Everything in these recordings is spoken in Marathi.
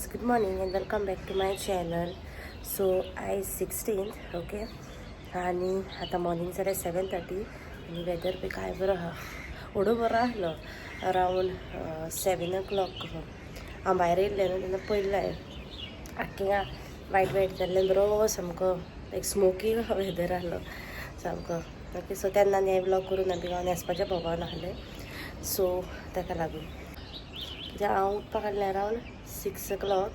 Good morning and welcome back to my channel. So I 16th okay आणि आता मॉर्निंग जाल्यार 7:30 आणि वेदर बी काय बरो आहा ओडो बरो आहलो अरावंड 7 o'clock हांव भायर येयल्लें न्हू तेन्ना पयलें आख्खें वायट जाल्लें बरो सामको एक स्मोकी वेदर आहलो सामको ओके. सो तेन्ना हे व्लॉग करून हांव न्हेसपाचें भोंवोन आहलें सो ताका लागून कित्याक हांव उठपाक आहलें अरावंड 6 o'clock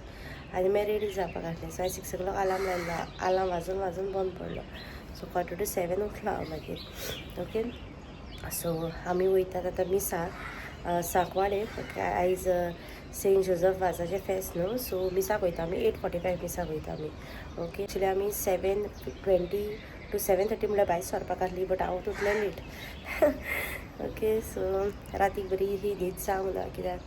आनी मागीर रेडी जावपाक आहलें. सो हांवें 6 o'clock अलार्म लायलो, अलार्म वाजून बंद पडलो. सो 6:45 उठलो हांव मागीर ओके. सो आमी वयतात आतां मिसाक सांकवाडे ओके. आयज सेंट जोझफ वाजाचें फेस्त न्हू सो मिसाक वयता आमी 8:45 मिसाक वयता आमी ओके. एक्चुली आमी 7:20 to 7:30 म्हणल्यार भायर सरपाक आहली बट हांव उठलें लेट ओके. सो रातीक बरी ही न्हीद जावंक ना कित्याक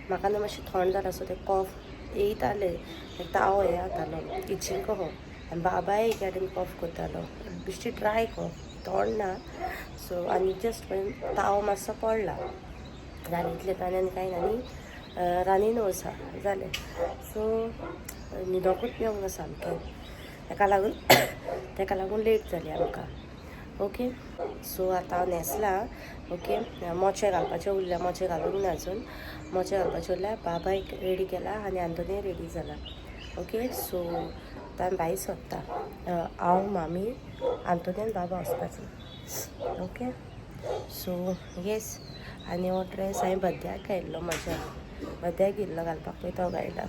म्हाका न्हू मातशें थंड जाला सो तें कॉफ येयतालें लायक ताव हें जातालो इचींग कहो आनी बाबाय एक सायडीन कॉफ करतालो बेश्टी ड्राय कॉफ थंड ना सो आनी जस्ट ताव मातसो पडला जालें इतलें आनी कांय ना आनी रानीन वचा जालें. सो न्हिदोकूच मेळूंक ना सामकें ताका लागून लेट जाली आमकां ओके. सो आतां हांव न्हेसलां ओके. मोचे घालपाचें उरल्या, मोचे घालूंक ना अजून, मोचे घालपाचें उरल्या. बाबाय रेडी केला आनी आंतोनी रेडी जाला ओके. सो आतां आमी भायर सरता हांव मामी आंतोनी आनी बाबा वचपाचो ओके. सो येस आनी हो ड्रेस हांवें बड्ड्याक घायल्लो म्हाज्या बड्ड्याक गेल्लो घालपाक पळय तो घायला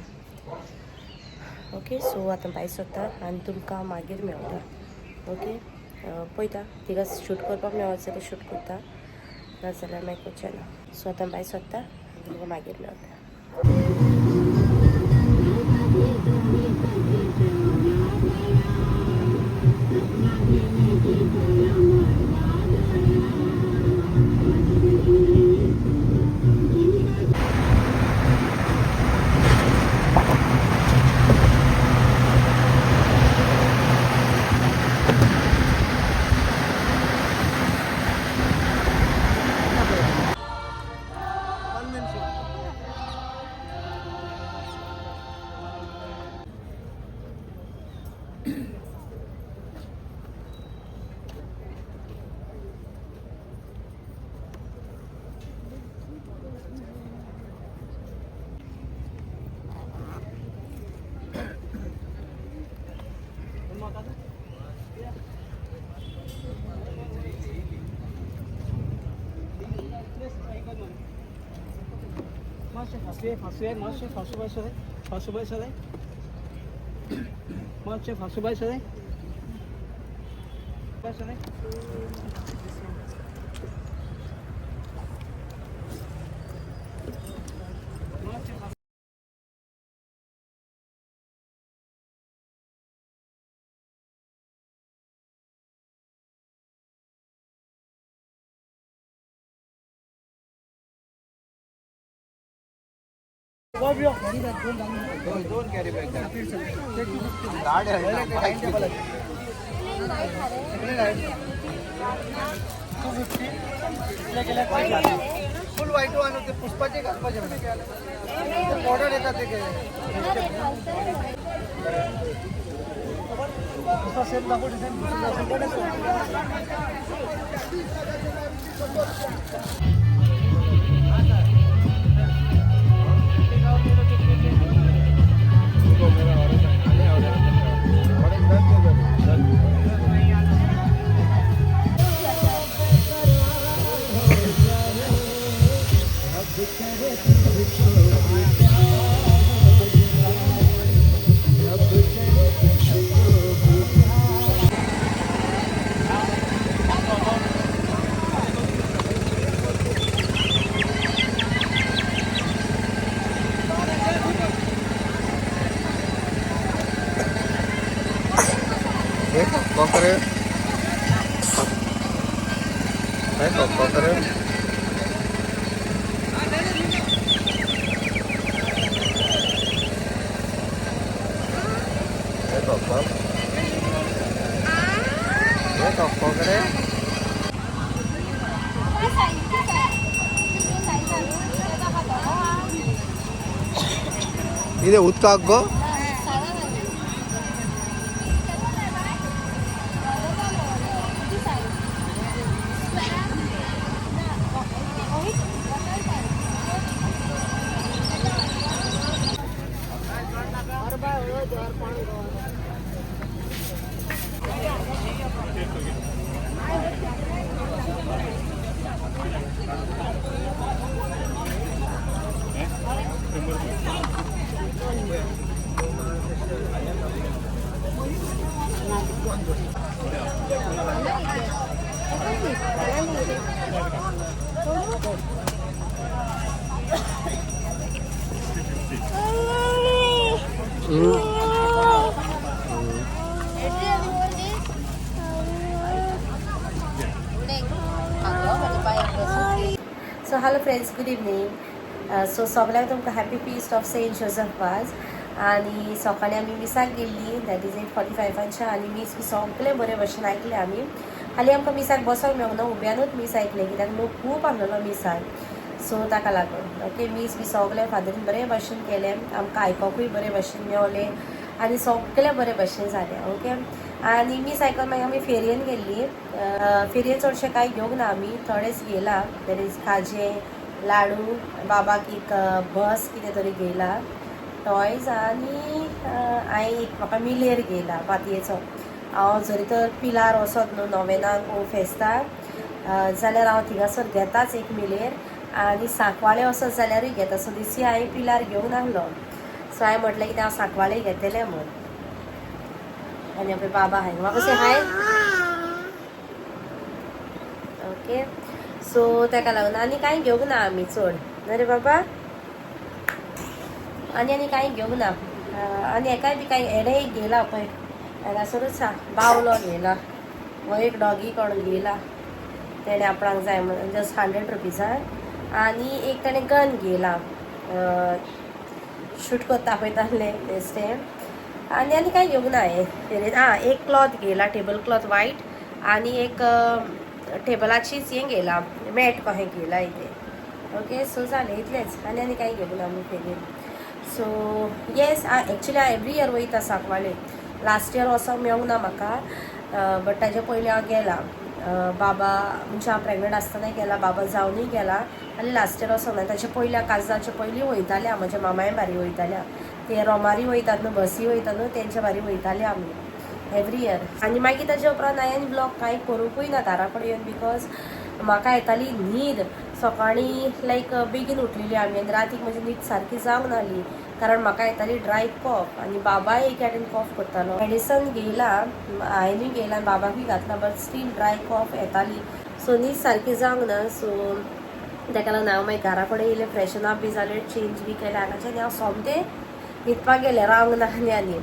ओके. सो आतां भायर सरता आनी तुमकां मागीर मेळटा ओके. पळयता तिका शूट करपाक मेळत जाल्यार शूट करता नाजाल्यार मागीर करचें ना. सो आतां भायर सरता आनी तुमकां मागीर मेळटा. दोन कॅरी बॅग फुल व्हाईट वाहन होते पुष्पाचे घालपाचे ऑर्डर येतात ते पुष्पा सेम दाखव Kokre, kokre. Kokre. इथे उदकाक गो so hello friends, good evening. So सगळ्यांक तुमकां happy feast of saint Joseph वाज. आणि सकाळी आमी मिसाक गेल्ली, दॅट इज 8:45 आनी मीस सगळे बरे भशेन आयकले आमी. हालीं आमकां मिसाक बसोंक मेळूंक ना, उब्यानूच मीस आयकले कित्याक लोक खूब आहलेलो मिसाक. सो ताका लागून ओके मीस बी सगळे फादरीन बरे भशेन केले, आमकां आयकोकूय बरे भशेन मेवले आनी सगळे बरे भशेन जाले. ओके आनी मीस आयकून मागीर आमी फेरयेन गेल्ली. फेरयेन चडशें कांय घेवंक ना आमी, थोडेच घेयला. दॅट इज खाजें, लाडू, बाबाक एक बस कितें तरी घेयला, टॉयज आनी हांवें एक म्हाका मिलेर घेयला मातयेचो. हांव जरी तर पिलार वचत न्हू नोवेनाक वो फेस्ताक जाल्यार हांव थिंगासर घेताच एक मिलेर, आनी सांकवाळे वचत जाल्यारूय घेता. सो दिसी हांवें पिलार घेवंक नाहलो, सो हांवें म्हटलें की हांव सांकवाळे घेतलें म्हूण. आनी आपले बाबा हाय म्हाका से हाय. ओके सो ताका लागून आनी कांय घेवंक ना आमी चड ना रे बाबा, आनी कांय घेवंक ना. आनी हेकाय बी कांय हेडे एक घेयला पळय, हांगासरूच बावलो घेयला, हो एक डॉगी कोण घेयला, तेणें आपणाक जाय म्हणून जस्ट 100 रुपीजाक. आनी एक ताणें गन घेयला, शूट करता पळय तासलें नुस्तें. आनी कांय घेवंक ना हांवें. एक क्लॉथ घेयला, टेबल क्लॉथ वायट, आनी एक टेबलाचीच हें घेयला, मॅट कहें घेयला इथे. ओके सो जालें इतलेंच, आनी कांय घेवंक ना आमी फेरयेन. सो येस एक्चुली हांव एवरी इयर वयता सांकवाळे. लास्ट इयर वचोंक मेळूंक ना म्हाका, बट ताजे पयलीं हांव गेलां. बाबा म्हणजे हांव प्रेग्नंट आसतना गेला, बाबा जावनूय गेला, आनी लास्ट इयर वचोंक ना. ताचे पयलीं काजाचे पयलीं वयतालें हांव, म्हज्या मामाय बारी वयतालें. ते रोमारी वयतात न्हू, बसी वयता न्हू, तेंच्या बारी वयतालें आमी एवरी इयर. आनी मागीर ताजे उपरांत हांवें ब्लॉग कांय करूंकूय ना दारा कडेन येवन, बिकॉज म्हाका येताली न्हीद. सकाळीं लायक बेगीन उठलेली आमी आनी रातीक म्हजी न्हीद सारकी जावंक नाहली, कारण म्हाका येताली ड्राय कॉफ आनी बाबाय एक कडेन कॉफ करतालो. मेडिसन घेयला हांवेंय घेयला आनी बाबाकूय घातला, बट स्टील ड्राय कॉफ येताली. सो न्हीद सारकी जावंक ना. सो ताका लागून हांव मागीर घरा कडेन येयलें, फ्रेशन अप बी जालें, चेंज बी केलें हांगाचें, आनी हांव सोमतें न्हिदपाक गेलें रावंक ना.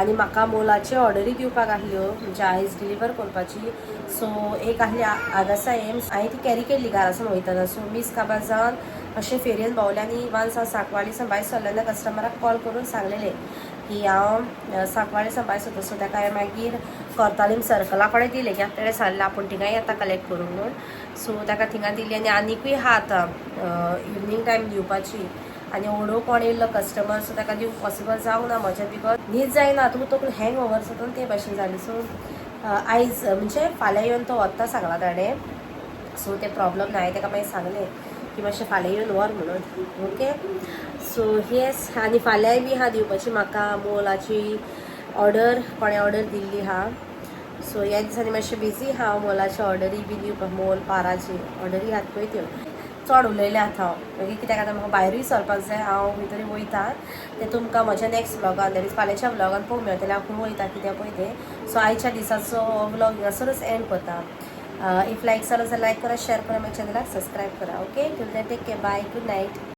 आनी म्हाका मोलाची ऑर्डरी दिवपाक आहल्यो, म्हणजे आयज डिलिव्हर करपाची. सो एक आहली आगासा हांवें ती कॅरी केल्ली घरासून वयताना. सो मीस काबार जावन अशें फेरयेन भोंवलें आनी वान्स हांव सांकवाळेसान भायर सरलें, कस्टमराक कॉल करून सांगलेलें की हांव सांकवाळेसान भायर सरता. सो ताका हांवें मागीर कोर्तालीम सर्कला कडेन दिलें, कित्याक तेणें सांगलें आपूण थिंगां येता कलेक्ट करूंक म्हणून. सो ताका थिंगां दिली आनीकूय आहा आतां इवनींग टायम दिवपाची. आनी ओडो कोण येयल्लो कस्टमर, सो ताका दिवंक पॉसिबल जावंक ना म्हजें, बिकॉज न्हीद जायना, तुका तकलो हँग ओवर जाता ते भाशेन जाली. सो आयज म्हणजे फाल्यां येवन तो व्हरता सांगला ताणें. सो ते प्रॉब्लम ना, हांवें ताका मागीर सांगलें की मातशें फाल्यां येवन व्हर म्हणून. ओके सो येस, आनी फाल्यांय बी आहा दिवपाची म्हाका मोलाची ऑर्डर, कोणें ऑर्डर दिल्ली आहा. सो ह्या दिसांनी मातशें बिजी आहा हांव मोलाची ऑर्डरी बी दिवपाक. मोल पाराची ऑर्डरी आहात पळय त्यो चड उलयलें आतां हांव, मागीर कित्याक आतां म्हाका भायरूय सरपाक जाय. हांव खंय तरी वयता, तें तुमकां म्हज्या नॅक्स्ट व्लॉगान दॅट इज फाल्यांच्या व्लॉगान पळोवंक मेळटलें हांव खंय वयता कितें पळय तें. सो आयच्या दिसाचो व्लॉग हांगासरूच एंड करता. इफ लायक जालो जाल्यार लायक करा, शेअर करा, म्हज्या चॅनलाक सबस्क्रायब करा. Okay till then take care, bye, good night.